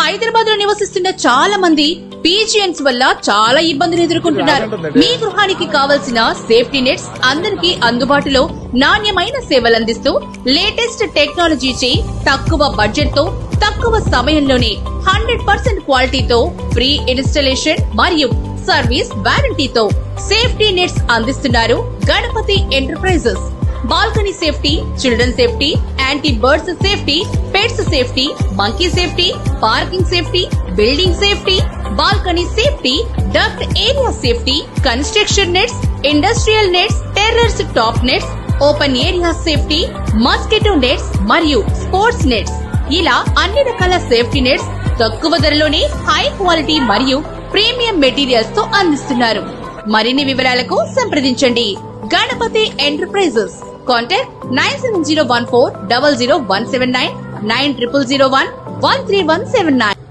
హైదరాబాద్ లో నివసిస్తున్న చాలా మంది పీజిఎన్స్ వల్ల చాలా ఇబ్బందులు ఎదుర్కొంటున్నారు. మీ గృహానికి కావలసిన సేఫ్టీ నెట్స్ అందరికీ అందుబాటులో నాణ్యమైన సేవలందిస్తూ లేటెస్ట్ టెక్నాలజీచే తక్కువ బడ్జెట్ తో తక్కువ సమయంలోనే 100% క్వాలిటీతో ఫ్రీ ఇన్స్టాలేషన్ మరియు సర్వీస్ వారంటీతో సేఫ్టీ నెట్స్ అందిస్తున్నారు Ganapati enterprises. Balcony safety, children safety, anti birds safety, pets safety, monkey safety, parking safety, building safety, balcony safety, duct area safety, construction nets, industrial nets, terrace top nets, open area safety, mosquito nets మరియు sports nets, ఇలా అన్ని రకాల safety nets తక్కువ ధరలోనే high quality మరియు premium materials తో అందిస్తున్నారు. మరిన్ని వివరాలకు సంప్రదించండి గణపతి ఎంటర్ప్రైజెస్. కాంటాక్ట్ 9701400179 9001 13179.